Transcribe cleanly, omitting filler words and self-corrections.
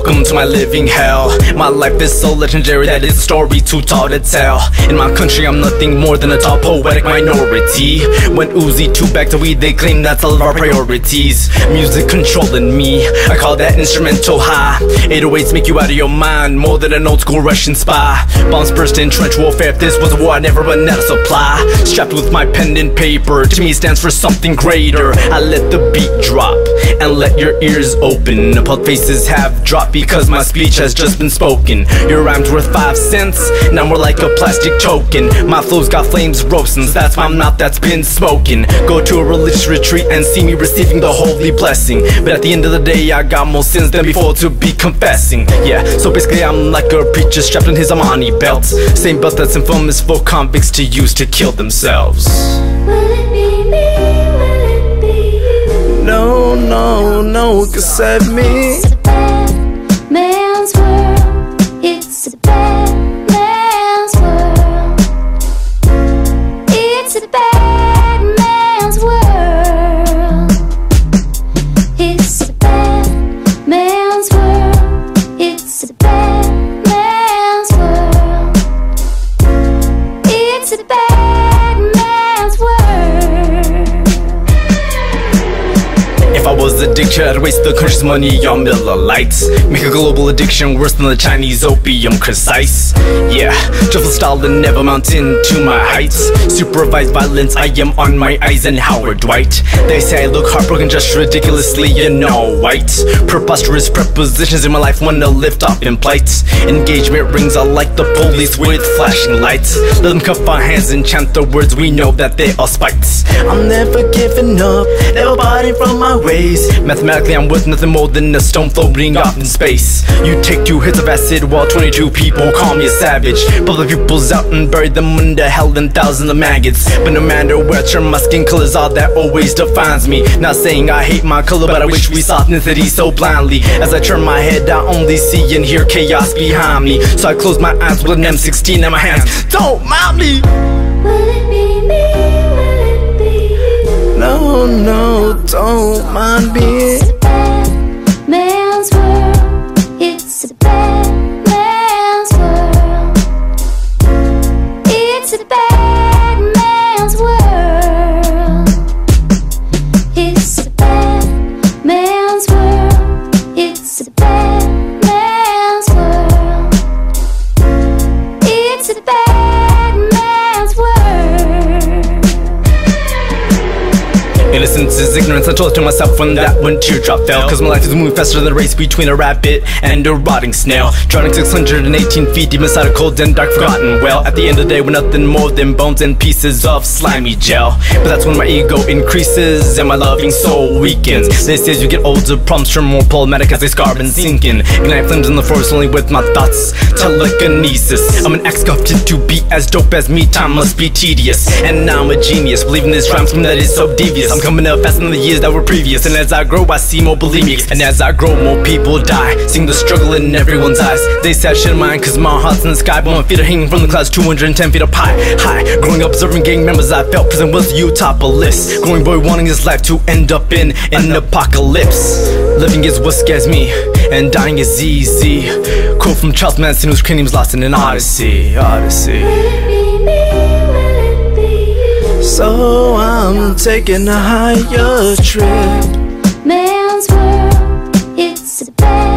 Welcome to my living hell. My life is so legendary that it's a story too tall to tell. In my country I'm nothing more than a tall poetic minority. When Uzi to back to weed, they claim that's all of our priorities. Music controlling me, I call that instrumental high. 808s make you out of your mind, more than an old school Russian spy. Bombs burst in trench warfare, if this was a war I'd never run out of supply. Strapped with my pen and paper, to me it stands for something greater. I let the beat drop, and let your ears open. Appalled faces have dropped because my speech has just been spoken. Your rhyme's worth 5 cents, now more like a plastic token. My flow's got flames roasting, that's my mouth that's been smoking. Go to a religious retreat and see me receiving the holy blessing. But at the end of the day I got more sins than before to be confessing. Yeah, so basically I'm like a preacher strapped in his Armani belt. Same belt that's infamous for convicts to use to kill themselves. Will it be me? Will it be you? No, no, no one can save me. It's a bad man's world. It's a bad man's world. It's a bad man's world. It's a bad man's world. It's a bad man's world. It's a bad man's world. If I was addicted, I'd waste the country's money on Miller Lights. Make a global addiction worse than the Chinese opium, precise. Yeah, Joseph Stalin never mountain to my heights. Supervised violence, I am on my eyes and Howard Dwight. They say I look heartbroken, just ridiculously, white. Preposterous prepositions in my life wanna lift off in plights. Engagement rings are like the police with flashing lights. Let them cuff our hands and chant the words, we know that they are spites. I'm never giving up, never parting from my ways. Mathematically I'm worth nothing more than a stone floating off in space. You take 2 hits of acid while 22 people call me a savage. Pull the pupils out and bury them under hell and thousands of maggots. But no matter where I turn, my skin color's all that always defines me. Not saying I hate my color, but I wish we saw ethnicity so blindly. As I turn my head I only see and hear chaos behind me. So I close my eyes with an M16 in my hands. Don't mind me! Will it be me? Will it be you? No, no, don't mind me. It's a bad man's world. It's a bad man's world. It's a bad man's world. It's a bad man's world. It's a bad man's world. It's a bad man's world. Innocence is ignorance, I told it to myself when that one teardrop fell. Cause my life is moving faster than a race between a rabbit and a rotting snail. Drowning 618 feet deep inside a cold and dark forgotten well. At the end of the day we're nothing more than bones and pieces of slimy gel. But that's when my ego increases and my loving soul weakens. They say as you get older problems turn more problematic as they scarb and sinking. Ignite flames in the forest only with my thoughts, telekinesis. I'm an axe sculpted to be as dope as me, time must be tedious. And now I'm a genius, believing this rhyme scheme that is so devious. I'm coming up faster than the years that were previous. And as I grow I see more bulimics. And as I grow more people die, seeing the struggle in everyone's eyes. They say I shouldn't mind cause my heart's in the sky, but my feet are hanging from the clouds 210 feet up high. Growing up observing gang members I felt prison was Utopolist. Growing boy wanting his life to end up in an apocalypse. Living is what scares me and dying is easy. Quote from Charles Manson whose cranium's lost in an odyssey. Will it be me? Will it be you? So I'm taking a higher trip. Man's world. It's a bad